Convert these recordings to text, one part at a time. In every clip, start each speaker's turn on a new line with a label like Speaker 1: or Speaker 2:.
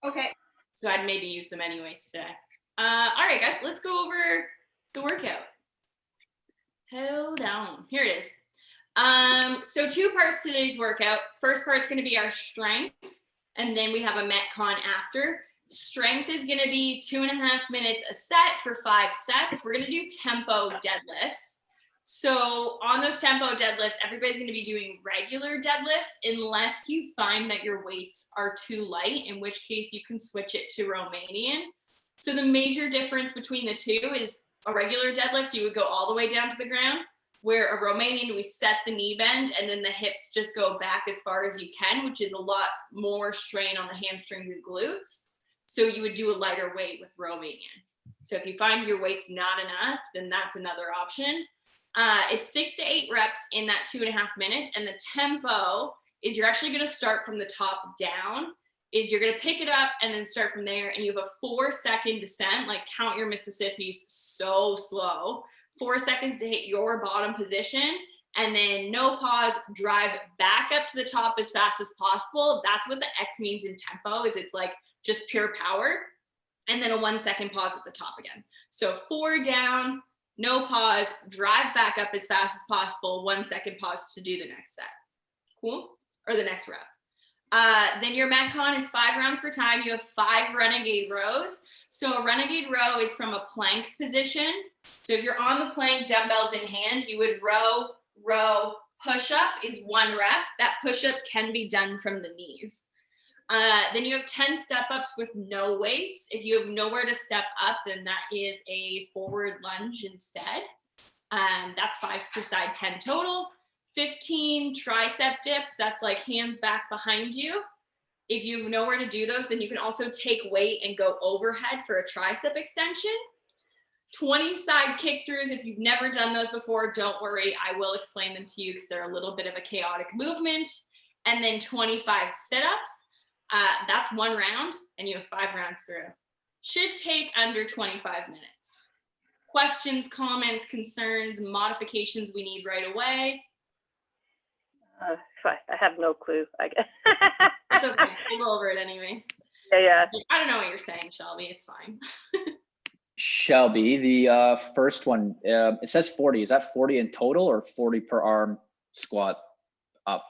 Speaker 1: Okay.
Speaker 2: So I'd maybe use them anyways today. All right, guys, let's go over the workout. Hold on. Here it is. So 2 parts to today's workout. First part's going to be our strength, and then we have a Metcon after. Strength is going to be 2.5 minutes a set for 5 sets. We're going to do tempo deadlifts. So on those tempo deadlifts, everybody's going to be doing regular deadlifts unless you find that your weights are too light, in which case you can switch it to Romanian. So the major difference between the two is a regular deadlift, you would go all the way down to the ground, where a Romanian, we set the knee bend and then the hips just go back as far as you can, which is a lot more strain on the hamstrings and glutes. So you would do a lighter weight with Romanian. So if you find your weight's not enough, then that's another option. It's 6 to 8 reps in that 2.5 minutes. And the tempo is you're actually going to start from the top down, is you're going to pick it up and then start from there. And you have a 4-second descent, like count your Mississippis so slow. 4 seconds to hit your bottom position. And then no pause, drive back up to the top as fast as possible. That's what the X means in tempo, is it's like just pure power. And then a 1 second pause at the top again. So 4 down, no pause, drive back up as fast as possible, 1 second pause to do the next set. Cool? Or the next rep. Then your Metcon is 5 rounds per time. You have 5 renegade rows. So a renegade row is from a plank position. So if you're on the plank, dumbbells in hand, you would row, row, push up is 1 rep. That push up can be done from the knees. Then you have 10 step ups with no weights. If you have nowhere to step up, then that is a forward lunge instead. That's 5 per side, 10 total. 15 tricep dips, that's like hands back behind you. If you have nowhere to do those, then you can also take weight and go overhead for a tricep extension. 20 side kick throughs. If you've never done those before, don't worry, I will explain them to you because they're a little bit of a chaotic movement. And then 25 sit-ups. That's 1 round, and you have 5 rounds through. Should take under 25 minutes. Questions, comments, concerns, modifications we need right away?
Speaker 3: I have no clue, I guess.
Speaker 2: It's okay. We'll go over it anyways.
Speaker 3: Yeah.
Speaker 2: I don't know what you're saying, Shelby. It's fine.
Speaker 4: Shelby, the first one, it says 40. Is that 40 in total or 40 per arm squat up?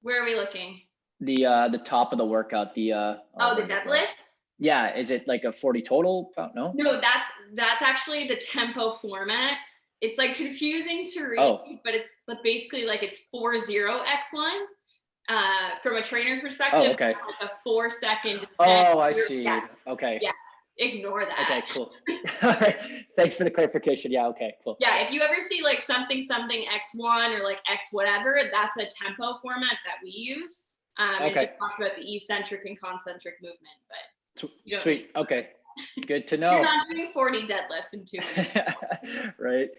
Speaker 2: Where are we looking?
Speaker 4: The top of the workout. The
Speaker 2: deadlifts?
Speaker 4: Yeah, is it like a 40 total? No.
Speaker 2: No, that's actually the tempo format. It's like confusing to read, but basically like it's 40x1. From a trainer perspective,
Speaker 4: Oh, okay.
Speaker 2: It's like a 4 second descent.
Speaker 4: Oh, I see.
Speaker 2: Yeah.
Speaker 4: Okay.
Speaker 2: Yeah. Ignore that.
Speaker 4: Okay, cool. Thanks for the clarification. Yeah, okay, cool.
Speaker 2: Yeah, if you ever see like something X1 or like X whatever, that's a tempo format that we use. It just talks about the eccentric and concentric movement, but
Speaker 4: Sweet. Okay. Good to know.
Speaker 2: You're not doing 40 deadlifts in 2 minutes.
Speaker 4: Right.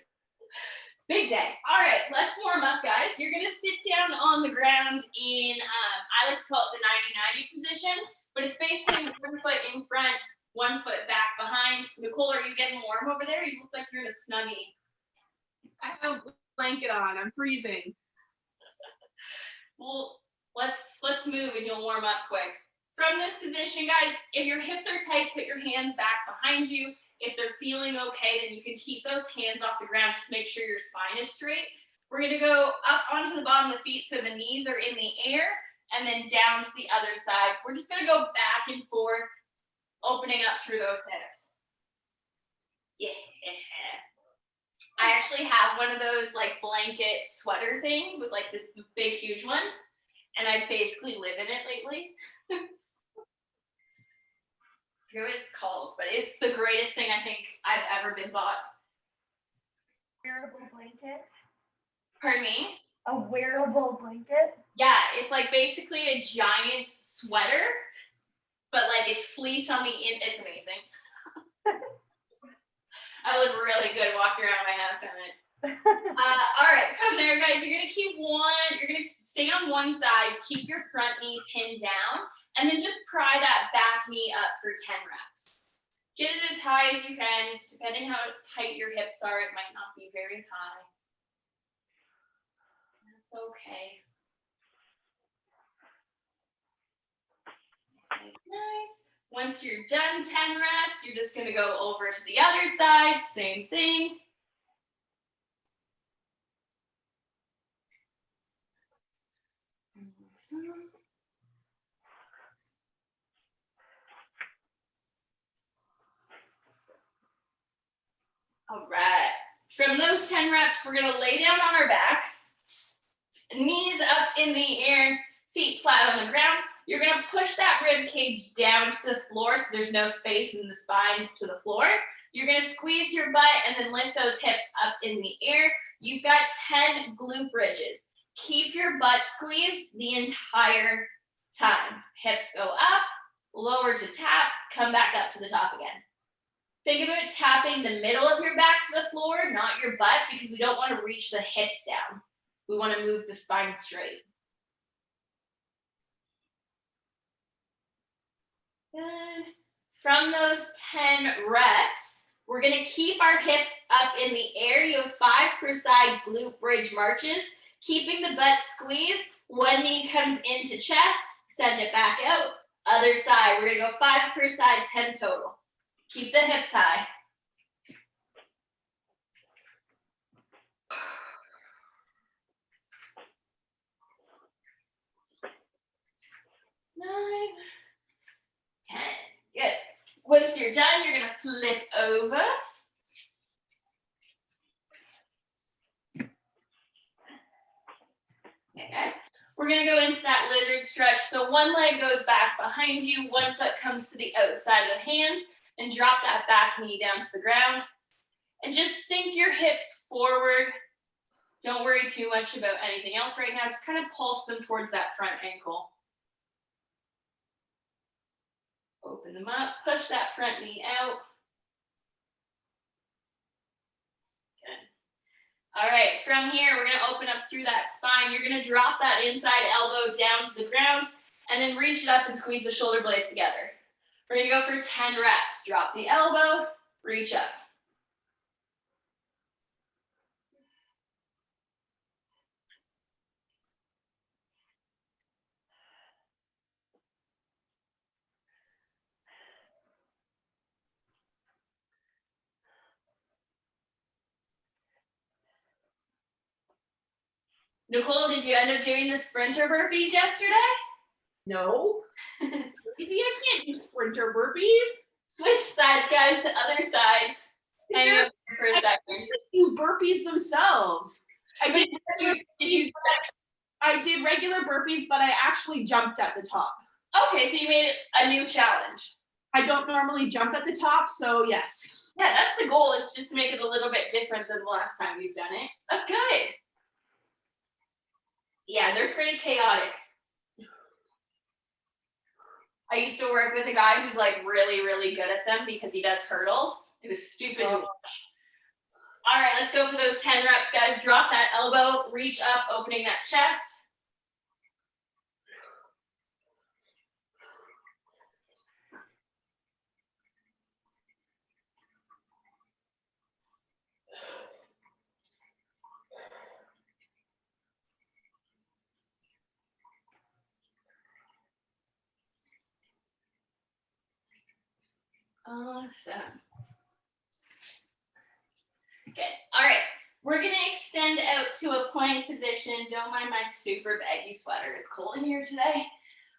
Speaker 2: Big day. All right, let's warm up, guys. You're gonna sit down on the ground in, I like to call it the 90-90 position, but it's basically 1 foot in front, 1 foot back behind. Nicole, are you getting warm over there? You look like you're in a snuggie.
Speaker 1: I have a blanket on. I'm freezing.
Speaker 2: Well, let's move and you'll warm up quick. From this position, guys, if your hips are tight, put your hands back behind you. If they're feeling okay, then you can keep those hands off the ground. Just make sure your spine is straight. We're going to go up onto the bottom of the feet so the knees are in the air, and then down to the other side. We're just going to go back and forth, opening up through those hips. Yeah. I actually have one of those like blanket sweater things with like the big, huge ones, and I basically live in it lately. I forget what it's called, but it's the greatest thing I think I've ever been bought.
Speaker 5: Wearable blanket?
Speaker 2: Pardon me?
Speaker 5: A wearable blanket?
Speaker 2: Yeah, it's like basically a giant sweater, but like it's fleece on the it's amazing. I look really good walking around my house in it. All right, from there, guys, you're gonna stay on one side, keep your front knee pinned down, and then just pry that back knee up for 10 reps. Get it as high as you can. Depending how tight your hips are, it might not be very high. That's okay. Nice. Once you're done 10 reps, you're just gonna go over to the other side, same thing. All right. From those 10 reps, we're gonna lay down on our back, knees up in the air, feet flat on the ground. You're gonna push that rib cage down to the floor so there's no space in the spine to the floor. You're gonna squeeze your butt and then lift those hips up in the air. You've got 10 glute bridges. Keep your butt squeezed the entire time. Hips go up, lower to tap, come back up to the top again. Think about tapping the middle of your back to the floor, not your butt, because we don't want to reach the hips down. We want to move the spine straight. Good. From those 10 reps, we're going to keep our hips up in the air. You have 5 per side glute bridge marches, keeping the butt squeezed. One knee comes into chest, send it back out. Other side, we're going to go 5 per side, 10 total. Keep the hips high. Nine, 10. Good. Once you're done, you're going to flip over. Okay, guys. We're going to go into that lizard stretch. So one leg goes back behind you, one foot comes to the outside of the hands, and drop that back knee down to the ground. And just sink your hips forward. Don't worry too much about anything else right now. Just kind of pulse them towards that front ankle. Open them up, push that front knee out. Good. All right, from here, we're gonna open up through that spine. You're gonna drop that inside elbow down to the ground and then reach it up and squeeze the shoulder blades together. We're gonna go for 10 reps. Drop the elbow, reach up. Nicole, did you end up doing the sprinter burpees yesterday?
Speaker 1: No. Easy, I can't do sprinter burpees.
Speaker 2: Switch sides, guys, to other side. Hang out for a second.
Speaker 1: Do burpees themselves. I did regular burpees, but I actually jumped at the top.
Speaker 2: Okay, so you made it a new challenge.
Speaker 1: I don't normally jump at the top, so yes.
Speaker 2: Yeah, that's the goal, is just to make it a little bit different than the last time you've done it. That's good. Yeah, they're pretty chaotic. I used to work with a guy who's like really, really good at them because he does hurdles. It was stupid to watch. All right, let's go for those 10 reps, guys. Drop that elbow, reach up, opening that chest. Awesome. Good. All right. We're going to extend out to a plank position. Don't mind my super baggy sweater. It's cold in here today.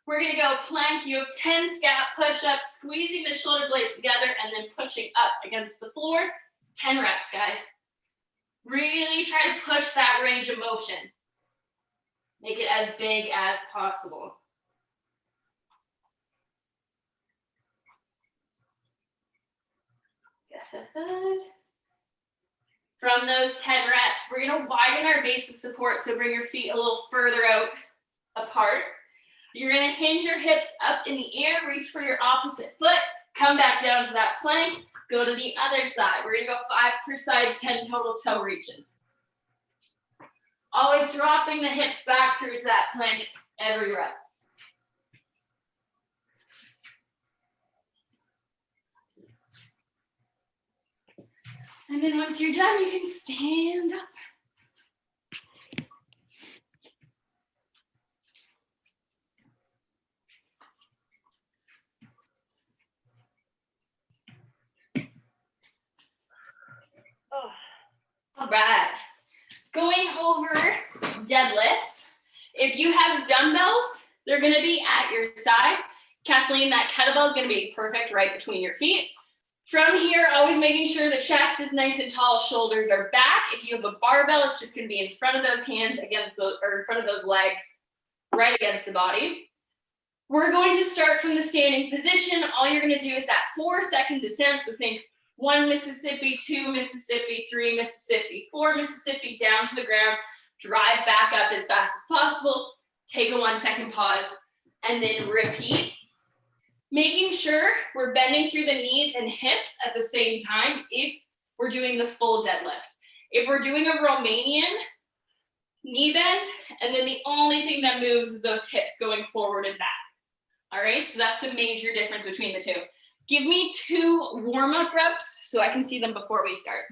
Speaker 2: We're going to go plank. You have 10 scap push-ups, squeezing the shoulder blades together and then pushing up against the floor. 10 reps, guys. Really try to push that range of motion. Make it as big as possible. Good. From those 10 reps, we're going to widen our base of support, so bring your feet a little further out apart. You're going to hinge your hips up in the air, reach for your opposite foot, come back down to that plank, go to the other side. We're going to go 5 per side, 10 total toe reaches. Always dropping the hips back through to that plank every rep. And then once you're done, you can stand up. right. Going over deadlifts. If you have dumbbells, they're gonna be at your side. Kathleen, that kettlebell is gonna be perfect right between your feet. From here, always making sure the chest is nice and tall, shoulders are back. If you have a barbell, it's just gonna be in front of those hands against the, or in front of those legs, right against the body. We're going to start from the standing position. All you're gonna do is that 4-second descent. So think 1 Mississippi, 2 Mississippi, 3 Mississippi, 4 Mississippi, down to the ground, drive back up as fast as possible, take a 1-second pause, and then repeat. Making sure we're bending through the knees and hips at the same time if we're doing the full deadlift. If we're doing a Romanian, knee bend, and then the only thing that moves is those hips going forward and back. All right, so that's the major difference between the two. Give me 2 warm-up reps so I can see them before we start.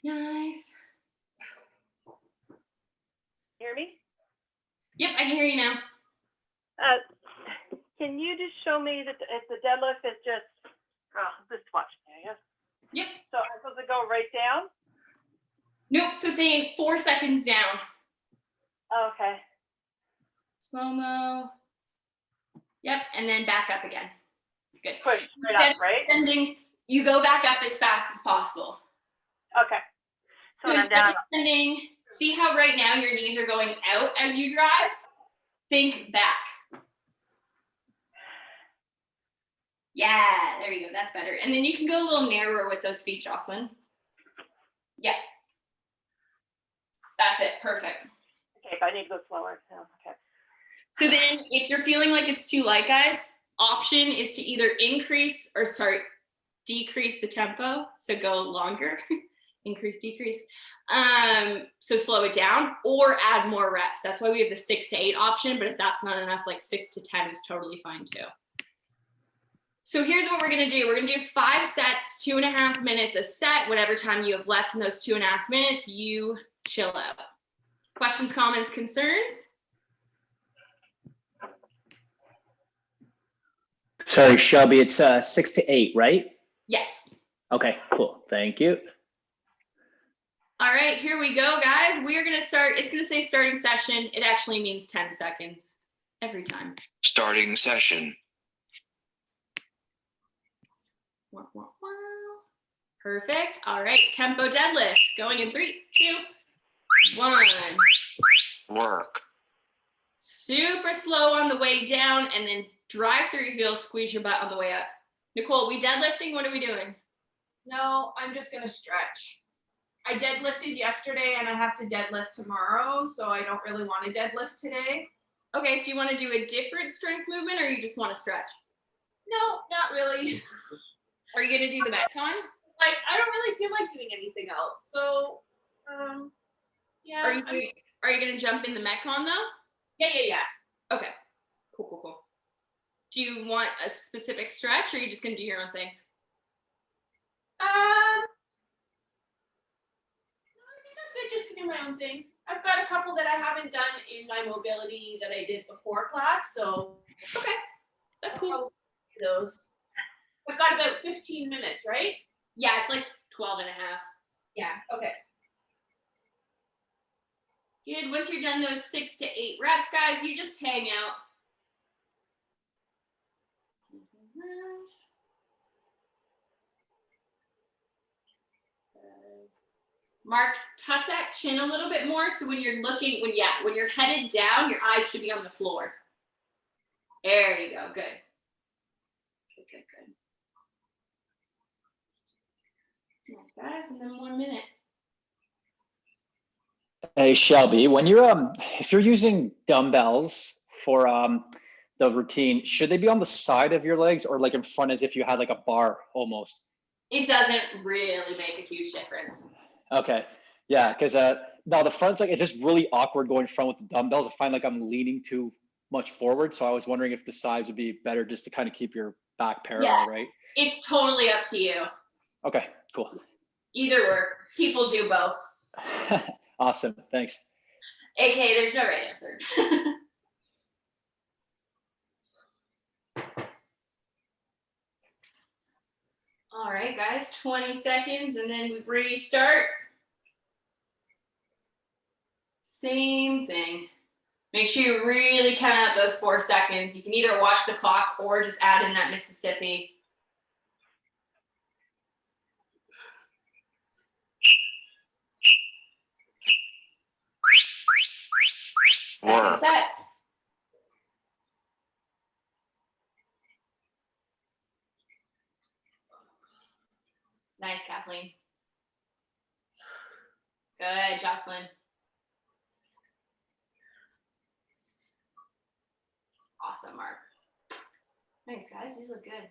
Speaker 2: Nice.
Speaker 3: Hear me?
Speaker 2: Yep, I can hear you now.
Speaker 3: Can you just show me that if the deadlift is just, this watch, yeah?
Speaker 2: Yep.
Speaker 3: So I'm supposed to go right down?
Speaker 2: Nope, so think 4 seconds down.
Speaker 3: Okay.
Speaker 2: Slow-mo. Yep, and then back up again. Good.
Speaker 3: Push right
Speaker 2: Instead
Speaker 3: up,
Speaker 2: of
Speaker 3: right?
Speaker 2: extending, you go back up as fast as possible.
Speaker 3: Okay. So when I'm
Speaker 2: instead of
Speaker 3: down,
Speaker 2: extending, see how right now your knees are going out as you drive? Think back. Yeah, there you go, that's better. And then you can go a little narrower with those feet, Jocelyn. Yeah. That's it, perfect.
Speaker 3: okay, if I need to go slower, okay.
Speaker 2: So then if you're feeling like it's too light, guys, option is to either decrease the tempo. So go longer, increase, decrease. So slow it down or add more reps. That's why we have the 6 to 8 option, but if that's not enough, like 6 to 10 is totally fine too. So here's what we're gonna do. We're gonna do 5 sets, 2.5 minutes a set. Whatever time you have left in those 2.5 minutes, you chill out. Questions, comments, concerns?
Speaker 4: Sorry, Shelby, it's 6 to 8, right?
Speaker 2: Yes.
Speaker 4: Okay, cool. Thank you.
Speaker 2: All right, here we go, guys. We are gonna start. It's gonna say starting session. It actually means 10 seconds every time.
Speaker 6: Starting session.
Speaker 2: Wow, wow, wow. Perfect. All right, tempo deadlifts going in 3, 2, 1.
Speaker 6: Work.
Speaker 2: Super slow on the way down and then drive through your heels, squeeze your butt on the way up. Nicole, we deadlifting? What are we doing?
Speaker 1: No, I'm just gonna stretch. I deadlifted yesterday and I have to deadlift tomorrow, so I don't really want to deadlift today.
Speaker 2: Okay, do you want to do a different strength movement or you just want to stretch?
Speaker 1: No, not really.
Speaker 2: Are you gonna do the Metcon?
Speaker 1: Like, I don't really feel like doing anything else. So, yeah.
Speaker 2: Are you gonna jump in the Metcon though?
Speaker 1: Yeah.
Speaker 2: Okay, cool. Do you want a specific stretch or are you just gonna do your own thing?
Speaker 1: I think I'm good just to do my own thing. I've got a couple that I haven't done in my mobility that I did before class, so
Speaker 2: Okay, that's
Speaker 1: I'll
Speaker 2: cool.
Speaker 1: probably do those. I've got about 15 minutes, right?
Speaker 2: Yeah, it's like 12 and a half.
Speaker 1: Yeah, okay.
Speaker 2: Good. Once you're done those 6 to 8 reps, guys, you just hang out. Mark, tuck that chin a little bit more so when you're looking, when you're headed down, your eyes should be on the floor. There you go. Good. Good. Nice, guys, and then 1 minute.
Speaker 4: Hey, Shelby, when you're if you're using dumbbells for the routine, should they be on the side of your legs or like in front as if you had like a bar almost?
Speaker 2: It doesn't really make a huge difference.
Speaker 4: Okay. Yeah, because no, the front's like, it's just really awkward going front with the dumbbells. I find like I'm leaning too much forward. So I was wondering if the sides would be better just to kind of keep your back parallel, right?
Speaker 2: It's totally up to you.
Speaker 4: Okay, cool.
Speaker 2: Either work. People do both.
Speaker 4: Awesome. Thanks.
Speaker 2: AK, there's no right answer. All right, guys, 20 seconds and then we restart. Same thing. Make sure you really count out those 4 seconds. You can either watch the clock or just add in that Mississippi. Second
Speaker 6: Work.
Speaker 2: set. Nice, Kathleen. Good, Jocelyn. Awesome, Mark. Thanks, guys. These look good.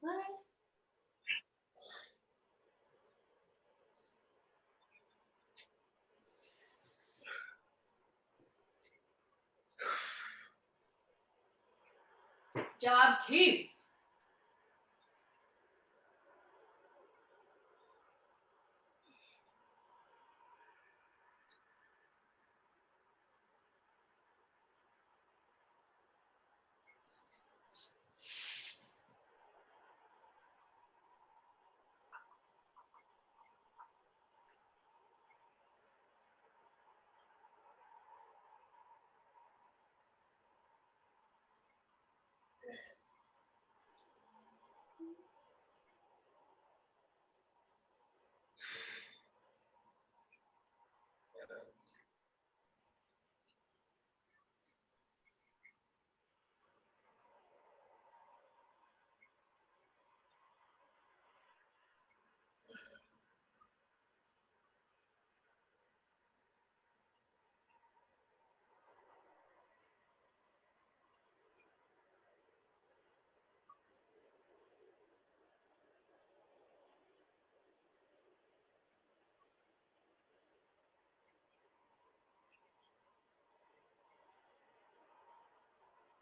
Speaker 2: Good. Job 2.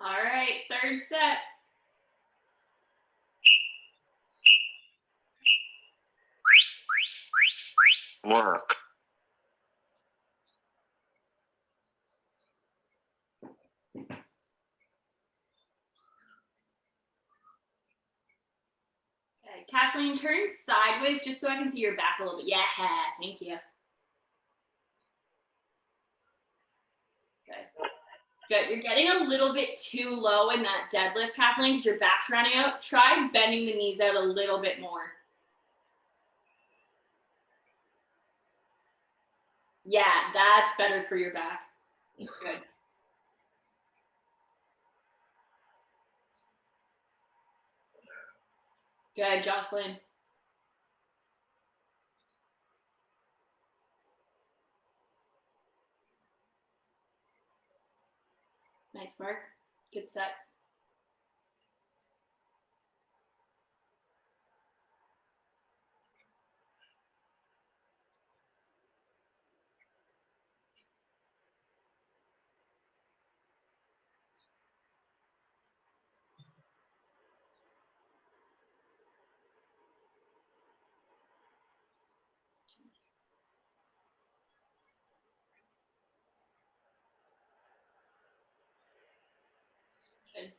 Speaker 2: All right, third set.
Speaker 6: Work.
Speaker 2: Okay, Kathleen, turn sideways just so I can see your back a little bit. Yeah, thank you. Good. Good. You're getting a little bit too low in that deadlift, Kathleen, because your back's running out. Try bending the knees out a little bit more. Yeah, that's better for your back. Good. Good, Jocelyn. Nice, Mark. Good set. Good.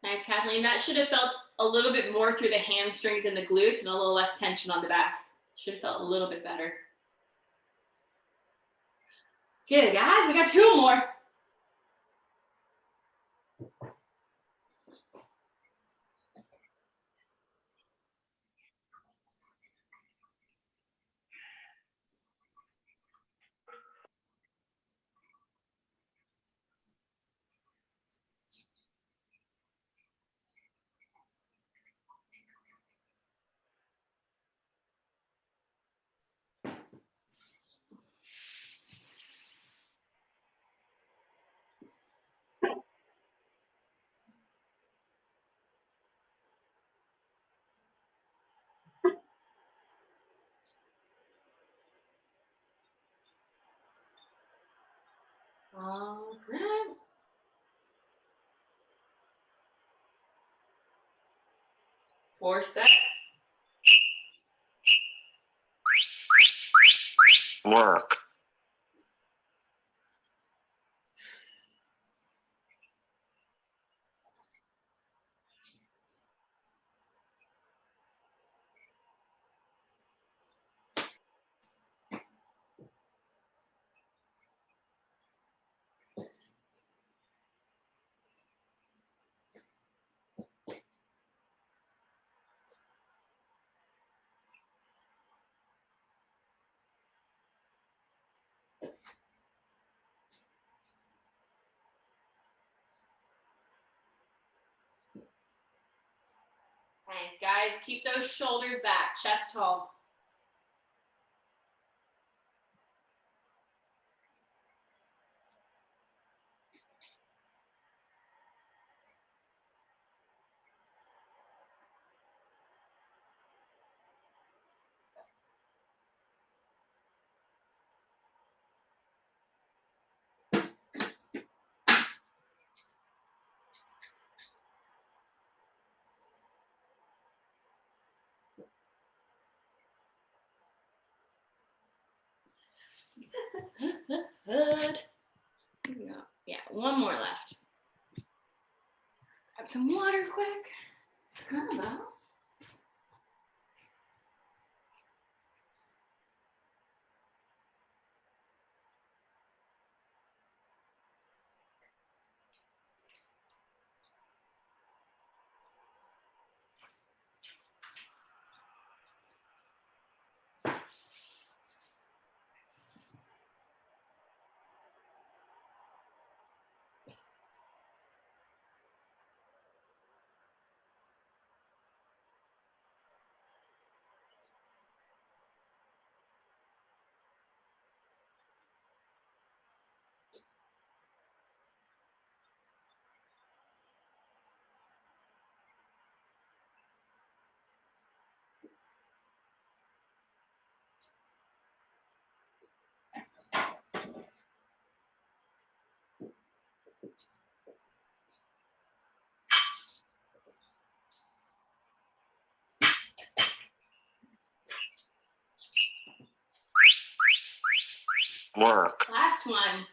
Speaker 2: Nice, Kathleen. That should have felt a little bit more through the hamstrings and the glutes and a little less tension on the back. Should have felt a little bit better. Good, guys. We got 2 more. Right. Four set.
Speaker 6: Work.
Speaker 2: Nice, guys. Keep those shoulders back, chest tall. Good. Here we go. Yeah, one more left. Grab some water quick. Dumbbells.
Speaker 6: Work.
Speaker 2: Last one.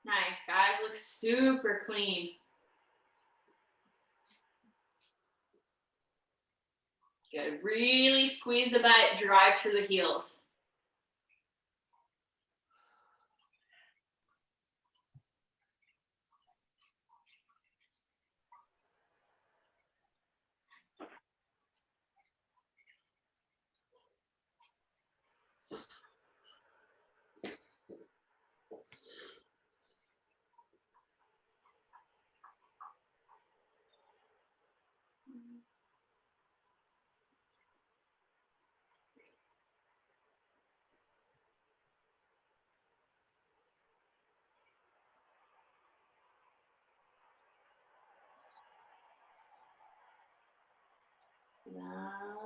Speaker 2: Nice, guys. Looks super clean. Good. Really squeeze the butt, drive through the heels.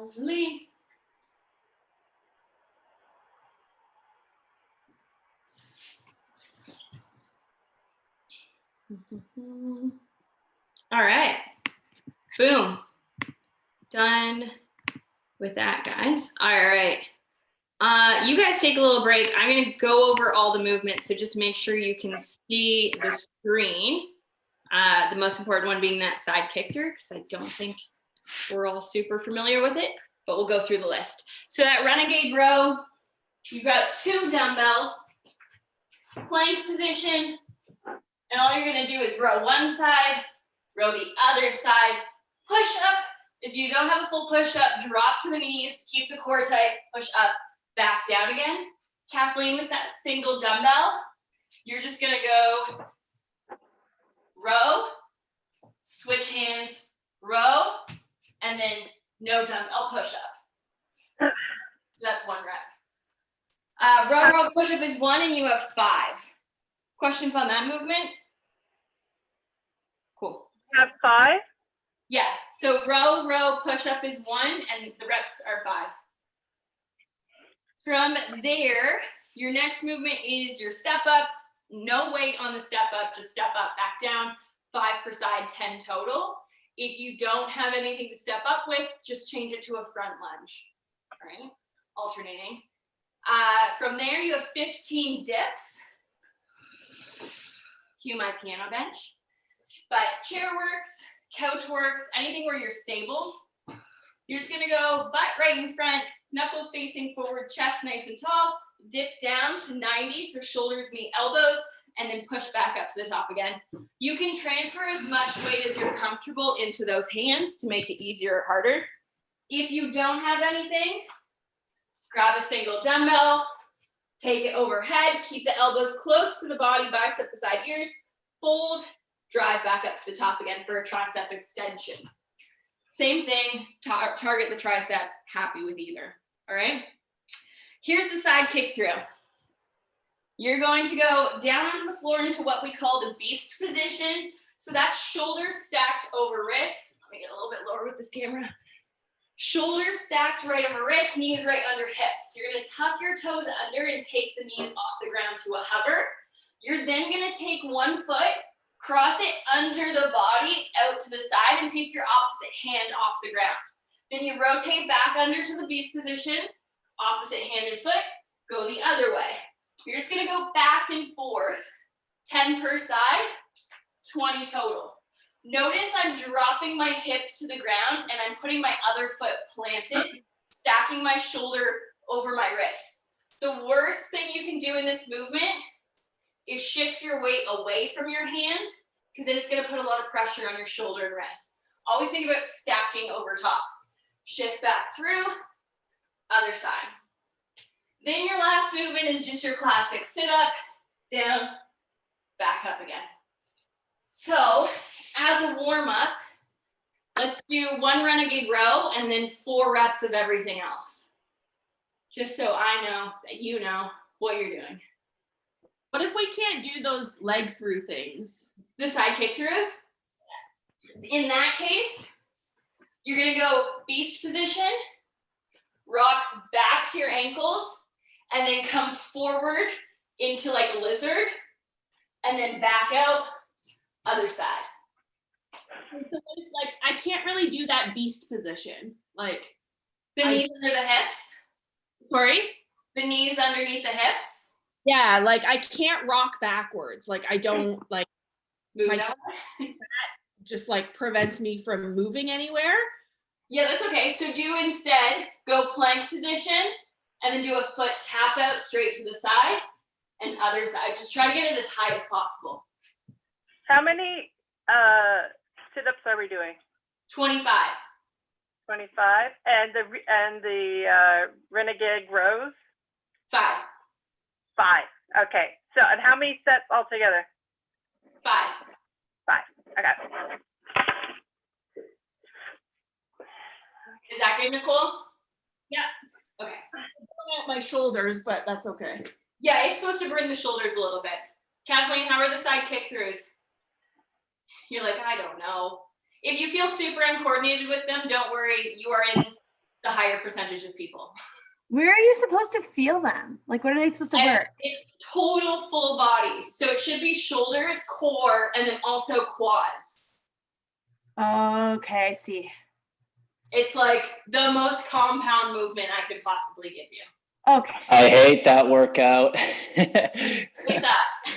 Speaker 2: Lovely. All right. Boom. Done with that, guys. All right. You guys take a little break. I'm going to go over all the movements, so just make sure you can see the screen. The most important one being that side kick through, because I don't think we're all super familiar with it, but we'll go through the list. So that renegade row, you've got 2 dumbbells, plank position, and all you're going to do is row one side, row the other side, push up. If you don't have a full push up, drop to the knees, keep the core tight, push up, back down again. Kathleen, with that single dumbbell, you're just going to go row, switch hands, row, and then no dumbbell push-up. So that's 1 rep. Row push-up is 1 and you have 5. Questions on that movement? Cool.
Speaker 3: You have 5?
Speaker 2: Yeah, so row push-up is 1 and the reps are 5. From there, your next movement is your step up. No weight on the step up, just step up, back down, 5 per side, 10 total. If you don't have anything to step up with, just change it to a front lunge, all right? Alternating. From there, you have 15 dips. Cue my piano bench. But chair works, couch works, anything where you're stable. You're just gonna go butt right in front, knuckles facing forward, chest nice and tall, dip down to 90, so shoulders meet elbows, and then push back up to the top again. You can transfer as much weight as you're comfortable into those hands to make it easier or harder. If you don't have anything, grab a single dumbbell, take it overhead, keep the elbows close to the body, bicep beside ears, fold, drive back up to the top again for a tricep extension. Same thing, target the tricep, happy with either, all right? Here's the side kick through. You're going to go down onto the floor into what we call the beast position. So that's shoulders stacked over wrists. Let me get a little bit lower with this camera. Shoulders stacked right over wrists, knees right under hips. You're gonna tuck your toes under and take the knees off the ground to a hover. You're then gonna take one foot, cross it under the body out to the side and take your opposite hand off the ground. Then you rotate back under to the beast position, opposite hand and foot, go the other way. You're just gonna go back and forth, 10 per side, 20 total. Notice I'm dropping my hip to the ground and I'm putting my other foot planted, stacking my shoulder over my wrist. The worst thing you can do in this movement is shift your weight away from your hand, because then it's gonna put a lot of pressure on your shoulder and wrist. Always think about stacking over top. Shift back through, other side. Then your last movement is just your classic sit up, down, back up again. So as a warm up, let's do 1 renegade row and then 4 reps of everything else. Just so I know that you know what you're doing.
Speaker 1: What if we can't do those leg through things?
Speaker 2: The side kick throughs. In that case, you're gonna go beast position, rock back to your ankles, and then come forward into like a lizard, and then back out, other side.
Speaker 1: Okay, so it's like, I can't really do that beast position. Like,
Speaker 2: The knees under the hips,
Speaker 1: sorry?
Speaker 2: the knees underneath the hips.
Speaker 1: Yeah, like I can't rock backwards. Like I don't like,
Speaker 2: Move
Speaker 1: My-
Speaker 2: that way.
Speaker 1: just like prevents me from moving anywhere.
Speaker 2: Yeah, that's okay. So do instead, go plank position, and then do a foot tap out straight to the side, and other side. Just try to get it as high as possible.
Speaker 3: How many sit-ups are we doing?
Speaker 2: 25.
Speaker 3: 25. And the renegade rows?
Speaker 2: 5.
Speaker 3: 5. Okay. So, and how many sets altogether?
Speaker 2: 5.
Speaker 3: 5. Okay.
Speaker 2: Is that good, Nicole?
Speaker 1: Yeah.
Speaker 2: Okay.
Speaker 1: At my shoulders, but that's okay.
Speaker 2: Yeah, it's supposed to bring the shoulders a little bit. Kathleen, how are the side kick throughs? You're like, I don't know. If you feel super uncoordinated with them, don't worry. You are in the higher percentage of people.
Speaker 5: Where are you supposed to feel them? Like, what are they supposed to work?
Speaker 2: It's total full body. So it should be shoulders, core, and then also quads.
Speaker 5: Okay, I see.
Speaker 2: It's like the most compound movement I could possibly give you.
Speaker 5: Okay.
Speaker 4: I hate that workout.
Speaker 2: What's up?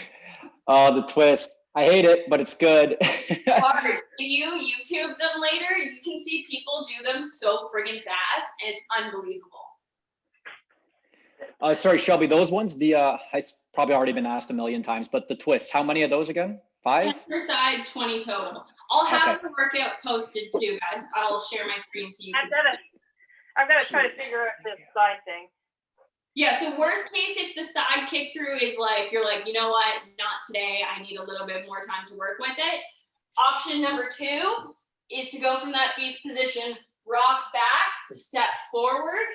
Speaker 4: Oh, the twist. I hate it, but it's good.
Speaker 2: Hard. If you YouTube them later, you can see people do them so friggin' fast, and it's unbelievable.
Speaker 4: Sorry, Shelby, those ones, it's probably already been asked a million times, but the twists, how many of those again? 5?
Speaker 2: 10 per side, 20 total. I'll have
Speaker 4: Okay.
Speaker 2: the workout posted too, guys. I'll share my screen so you can see.
Speaker 3: I've got to try to figure out this side thing.
Speaker 2: Yeah, so worst case, if the side kick through is like, you're like, you know what, not today, I need a little bit more time to work with it. Option number 2 is to go from that beast position, rock back, step forward,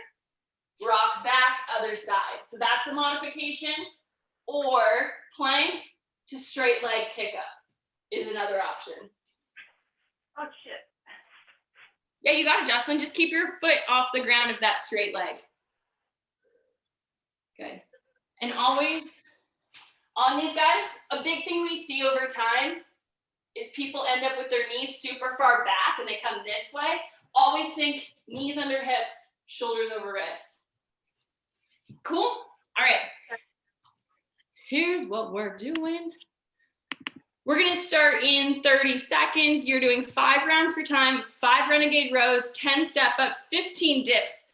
Speaker 2: rock back, other side. So that's a modification. Or plank to straight leg kick up is another option.
Speaker 3: Oh, shit.
Speaker 2: Yeah, you got it, Jocelyn. Just keep your foot off the ground of that straight leg. Good. And always on these guys, a big thing we see over time is people end up with their knees super far back and they come this way. Always think knees under hips, shoulders over wrists. Cool? All right. Here's what we're doing. We're gonna start in 30 seconds. You're doing 5 rounds for time, 5 renegade rows, 10 step ups, 15 dips,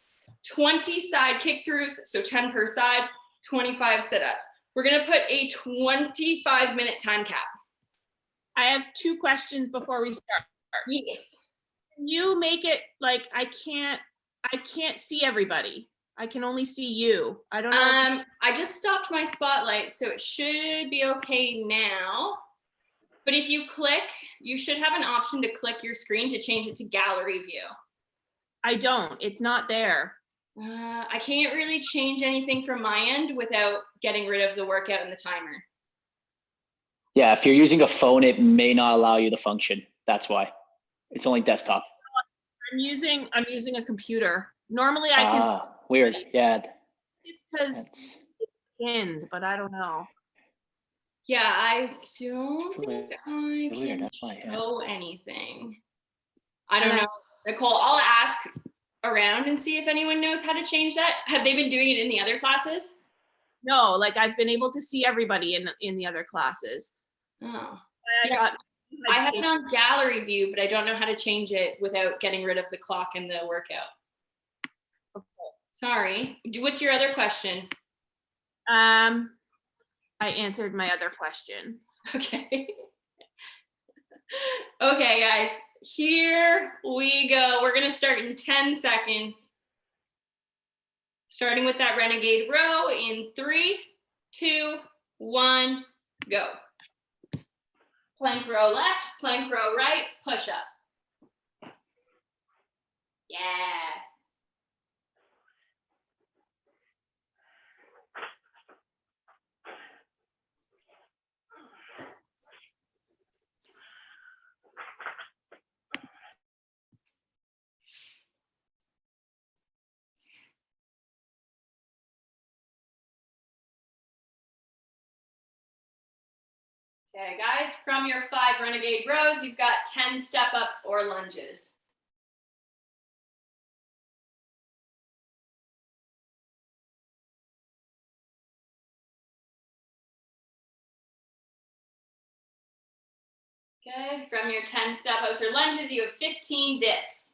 Speaker 2: 20 side kick throughs, so 10 per side, 25 sit-ups. We're gonna put a 25-minute time cap.
Speaker 7: I have 2 questions before we start.
Speaker 2: Yes.
Speaker 7: Can you make it like I can't see everybody. I can only see you. I don't know.
Speaker 2: I just stopped my spotlight, so it should be okay now. But if you click, you should have an option to click your screen to change it to gallery view.
Speaker 7: I don't. It's not there.
Speaker 2: I can't really change anything from my end without getting rid of the workout and the timer.
Speaker 4: Yeah, if you're using a phone, it may not allow you the function. That's why. It's only desktop.
Speaker 7: I'm using a computer. Normally I can see
Speaker 4: Weird. Yeah.
Speaker 7: it's because it's pinned, but I don't know.
Speaker 2: Yeah, I don't think I
Speaker 4: Weird,
Speaker 2: can
Speaker 4: that's why, yeah.
Speaker 2: show anything. I don't know. Nicole, I'll ask around and see if anyone knows how to change that. Have they been doing it in the other classes?
Speaker 7: No, like I've been able to see everybody in the other classes.
Speaker 2: Oh.
Speaker 7: I
Speaker 2: have it on gallery view, but I don't know how to change it without getting rid of the clock and the workout.
Speaker 7: Okay.
Speaker 2: Sorry. What's your other question?
Speaker 7: I answered my other question.
Speaker 2: Okay. Okay, guys, here we go. We're gonna start in 10 seconds. Starting with that renegade row in 3, 2, 1, go. Plank row left, plank row right, push up. Yeah. Okay, guys, from your 5 renegade rows, you've got 10 step ups or lunges. Good. From your 10 step ups or lunges, you have 15 dips.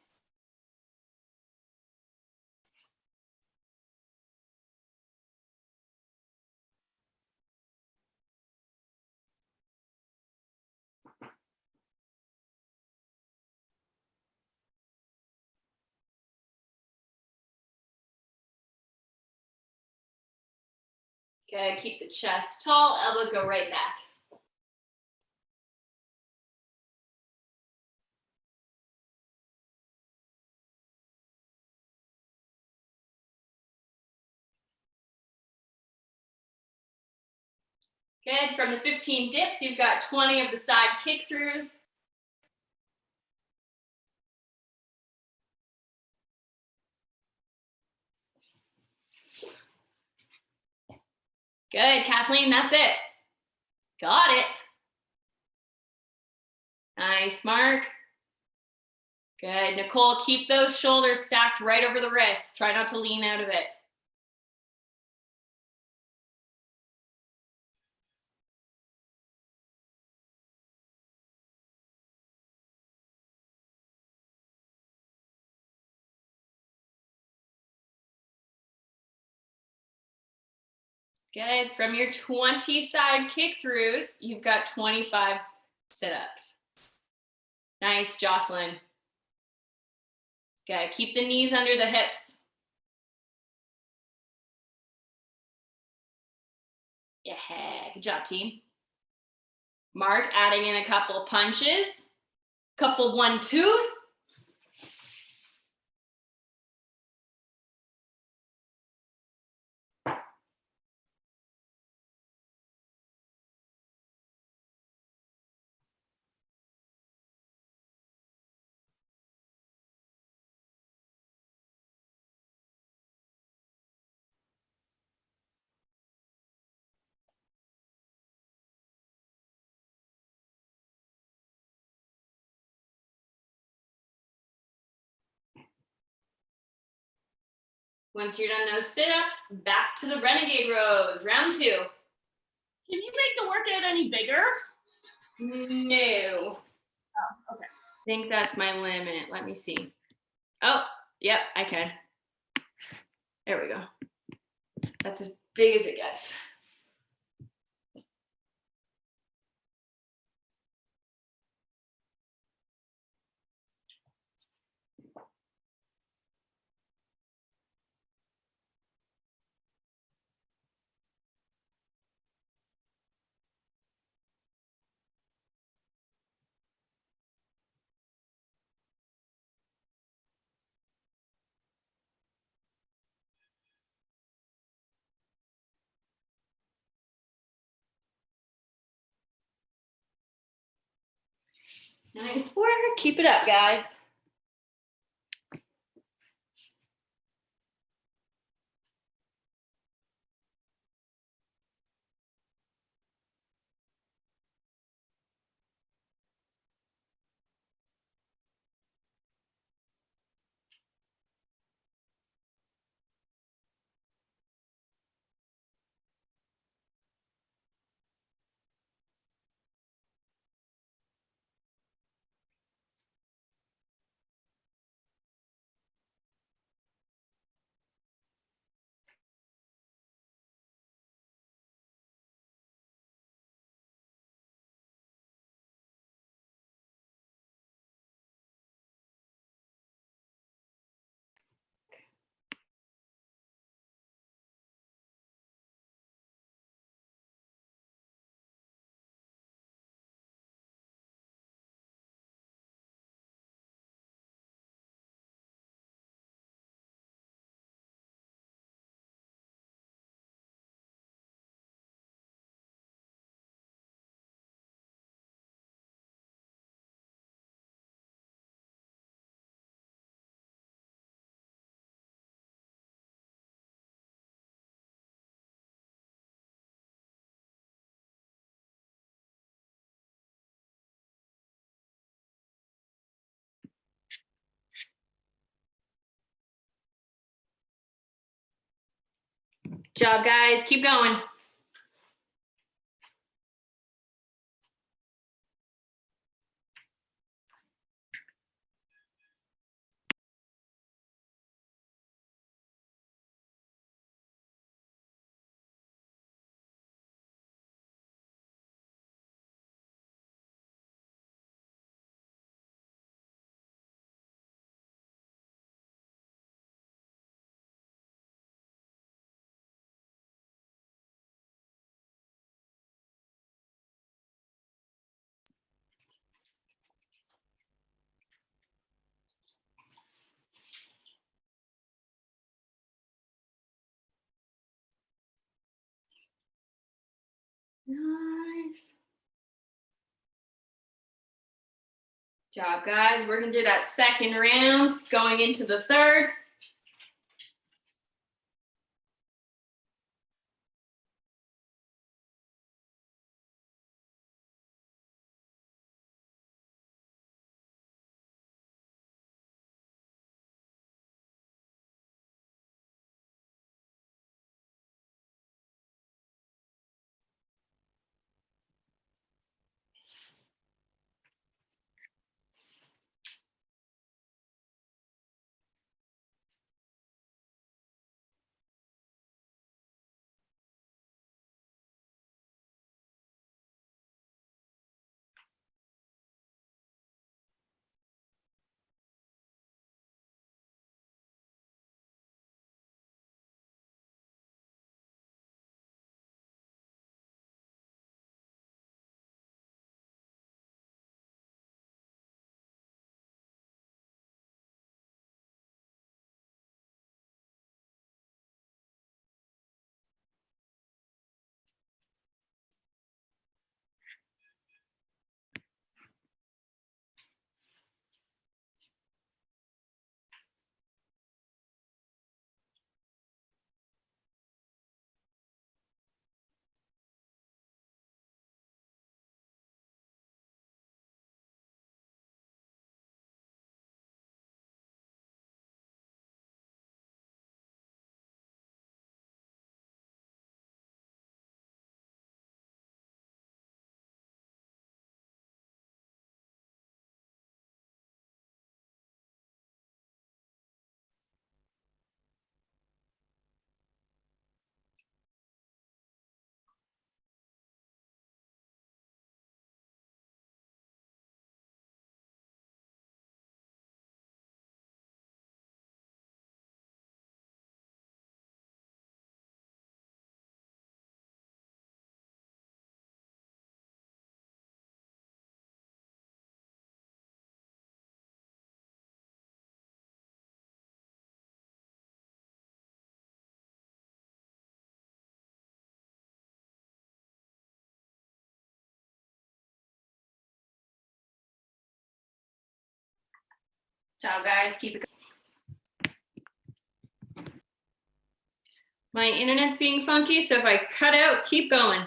Speaker 2: Good. Keep the chest tall, elbows go right back. Good. From the 15 dips, you've got 20 of the side kick throughs. Good, Kathleen, that's it. Got it. Nice, Mark. Good, Nicole, keep those shoulders stacked right over the wrists. Try not to lean out of it. Good. From your 20 side kick throughs, you've got 25 sit-ups. Nice, Jocelyn. Good. Keep the knees under the hips. Yeah, good job, team. Mark adding in a couple punches, couple 1-2s. Once you're done those sit-ups, back to the renegade rows, round 2.
Speaker 7: Can you make the workout any bigger?
Speaker 2: No.
Speaker 7: Oh, okay.
Speaker 2: I think that's my limit. Let me see. Oh, yep, I can. There we go. That's as big as it gets. Nice work. Keep it up, guys. Job, guys. Keep going. Nice. Job, guys. Working through that second round, going into the third. Ciao, guys. Keep it. My internet's being funky, so if I cut out, keep going.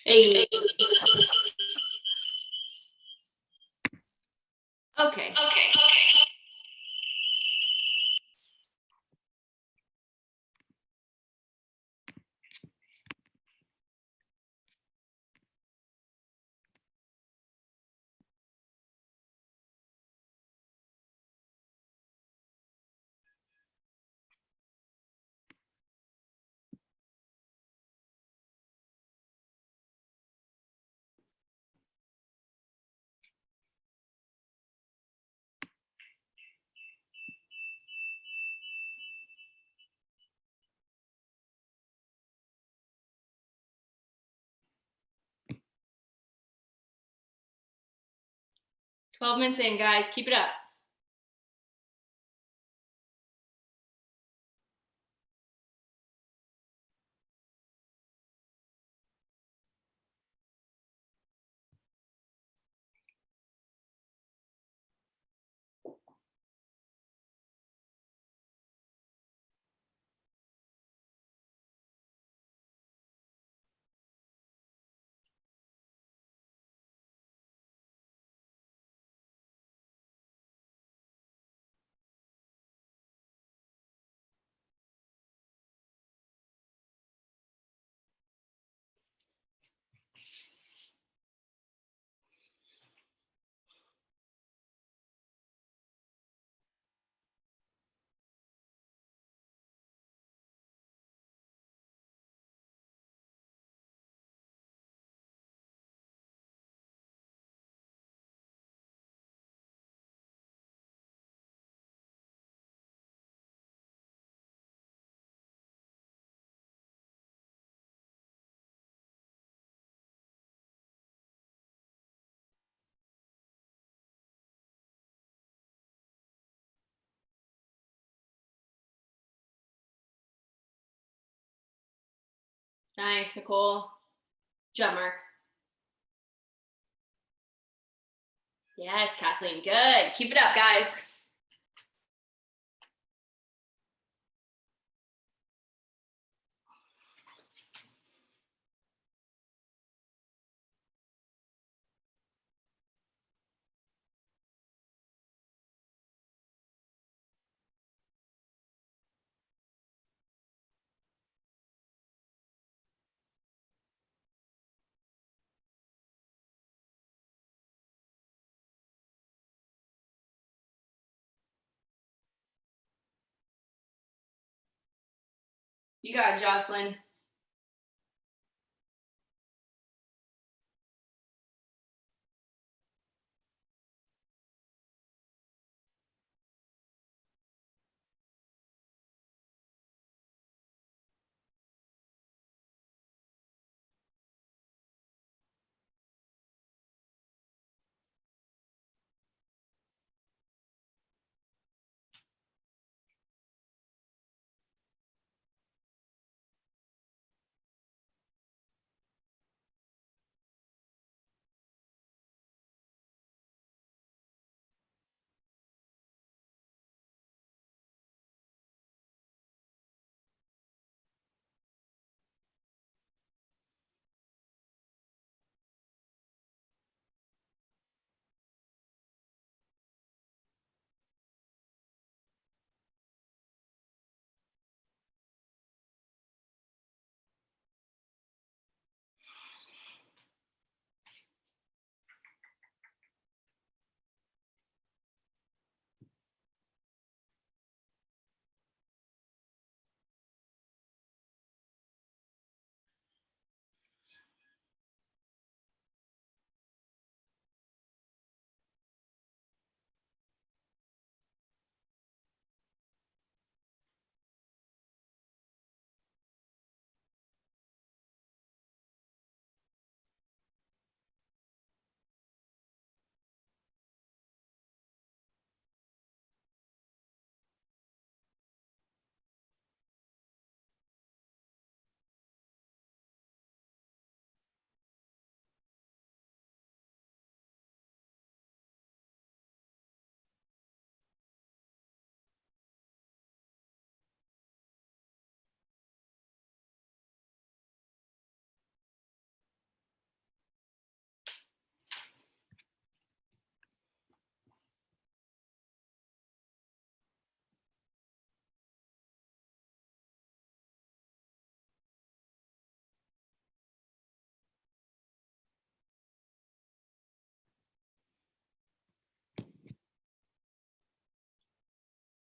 Speaker 2: Hey. Okay. 12 minutes in, guys. Keep it up. Nice, Nicole. Job, Mark. Yes, Kathleen. Good. Keep it up, guys. You got it, Jocelyn.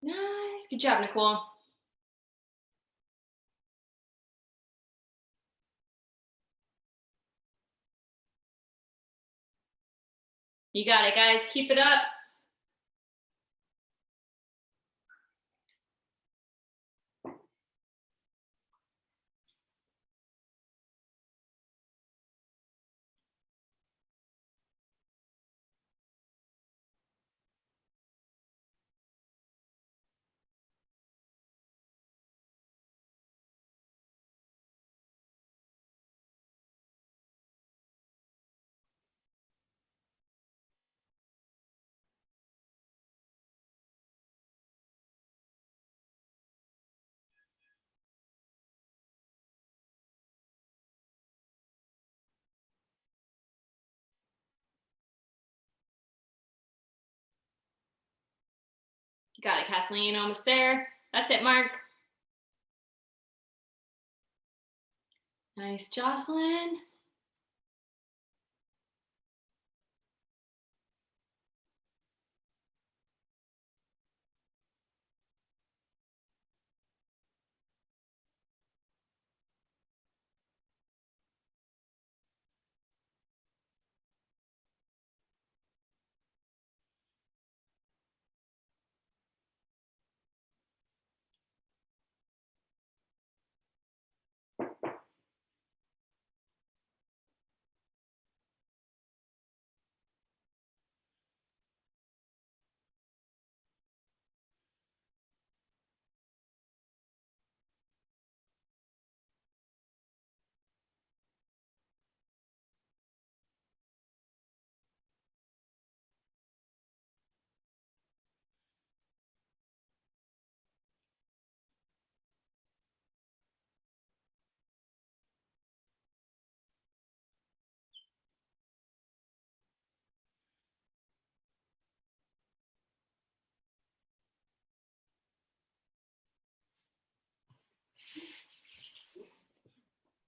Speaker 2: Nice. Good job, Nicole. You got it, guys. Keep it up. You got it, Kathleen. Almost there. That's it, Mark. Nice, Jocelyn.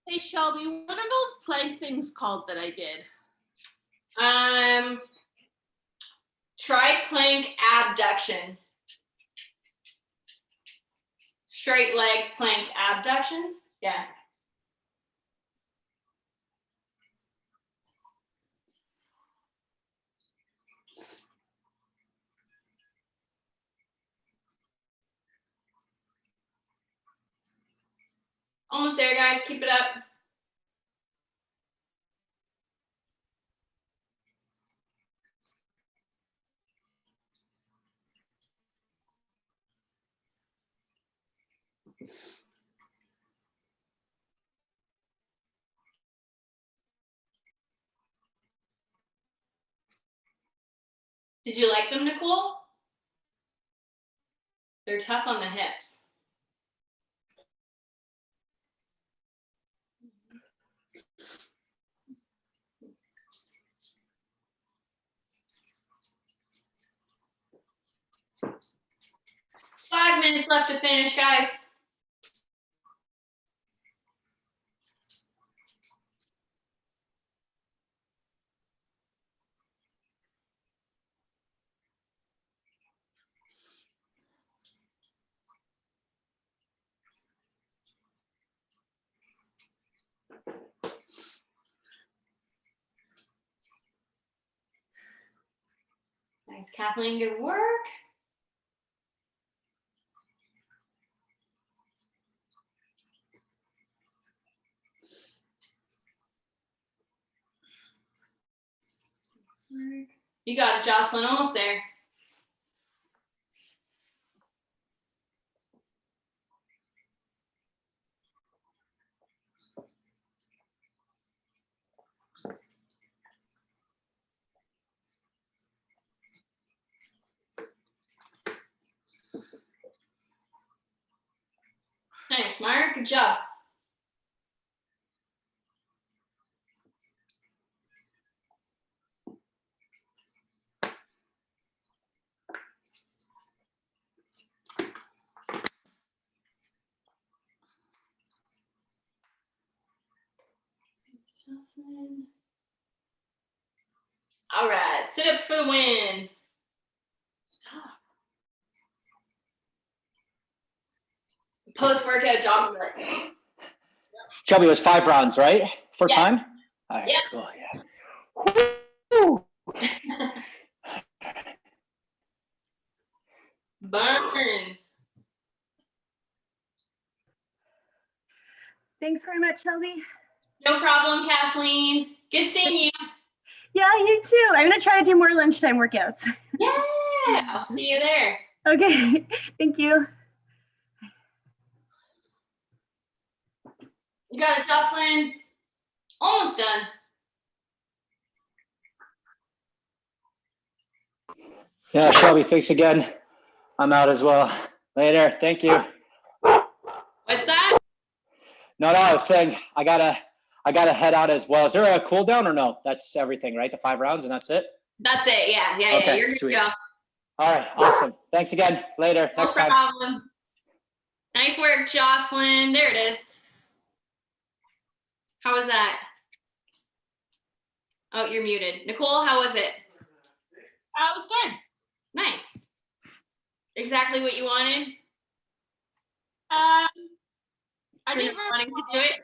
Speaker 7: Hey Shelby, what are those plank things called that I did?
Speaker 2: Try plank abduction. straight leg plank abductions. Yeah. Almost there, guys. Keep it up. Did you like them, Nicole? They're tough on the hips. Five minutes left to finish, guys. Nice, Kathleen, good work. You got it, Jocelyn, almost there. Nice, Mark, good job. All right, sit-ups for the win. Stop. Post-workout dog works.
Speaker 4: Shelby, was 5 rounds, right? For
Speaker 2: Yeah.
Speaker 4: time? All right,
Speaker 2: Yeah.
Speaker 4: cool, yeah. Woo!
Speaker 2: Burns.
Speaker 5: Thanks very much, Shelby.
Speaker 2: No problem, Kathleen. Good seeing you.
Speaker 5: Yeah, you too. I'm gonna try to do more lunchtime workouts.
Speaker 2: Yeah, I'll see you there.
Speaker 5: Okay, thank you.
Speaker 2: You got it, Jocelyn. Almost done.
Speaker 4: Yeah, Shelby, thanks again. I'm out as well. Later, thank you.
Speaker 2: What's that?
Speaker 4: No, I was saying I gotta head out as well. Is there a cool down or no? That's everything, right? The 5 rounds and that's it?
Speaker 2: That's it. Yeah.
Speaker 4: Okay,
Speaker 2: You're good
Speaker 4: sweet.
Speaker 2: to go.
Speaker 4: All right, awesome. Thanks again. Later,
Speaker 2: No
Speaker 4: next time.
Speaker 2: problem. Nice work, Jocelyn. There it is. How was that? Oh, you're muted. Nicole, how was it?
Speaker 7: It was good.
Speaker 2: Nice. Exactly what you wanted?
Speaker 7: I
Speaker 2: For
Speaker 7: didn't
Speaker 2: not
Speaker 7: really
Speaker 2: wanting to do it?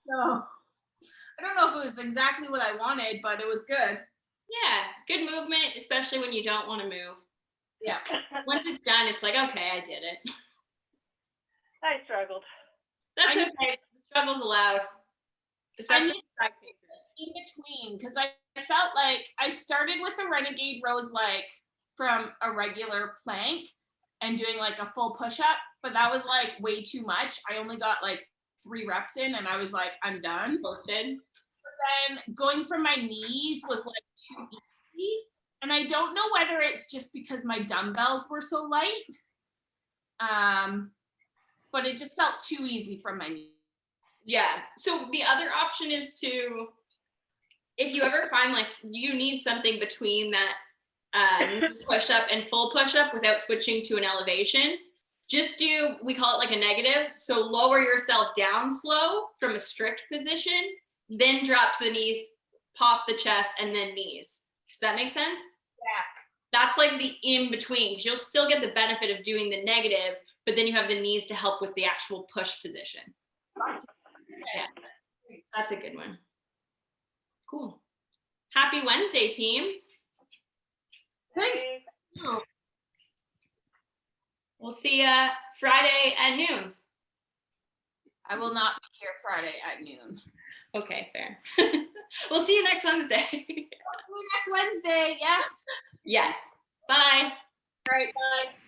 Speaker 7: know. I don't know if it was exactly what I wanted, but it was good.
Speaker 2: Yeah, good movement, especially when you don't want to move.
Speaker 7: Yeah.
Speaker 2: Once it's done, it's like, okay, I did it.
Speaker 3: I struggled.
Speaker 2: That's
Speaker 7: I
Speaker 2: okay.
Speaker 7: need-
Speaker 2: The struggle's allowed. Especially
Speaker 7: in between, because I felt like I started with the renegade rows like from a regular plank and doing like a full push-up, but that was like way too much. I only got like 3 reps in and I was like, I'm done.
Speaker 2: posted.
Speaker 7: Then going from my knees was like too easy. And I don't know whether it's just because my dumbbells were so light. But it just felt too easy from my knees.
Speaker 2: Yeah. So the other option is to, if you ever find like you need something between that push up and full push up without switching to an elevation, just do, we call it like a negative. So lower yourself down slow from a strict position, then drop to the knees, pop the chest, and then knees. Does that make sense?
Speaker 7: Yeah.
Speaker 2: That's like the in between, because you'll still get the benefit of doing the negative, but then you have the knees to help with the actual push position. Yeah, that's a good one. Cool. Happy Wednesday, team.
Speaker 1: Thanks.
Speaker 2: We'll see you Friday at noon.
Speaker 7: I will not be here Friday at noon.
Speaker 2: Okay, fair. We'll see you next Wednesday.
Speaker 7: See you next Wednesday. Yes.
Speaker 2: Yes. Bye.
Speaker 7: All right. Bye.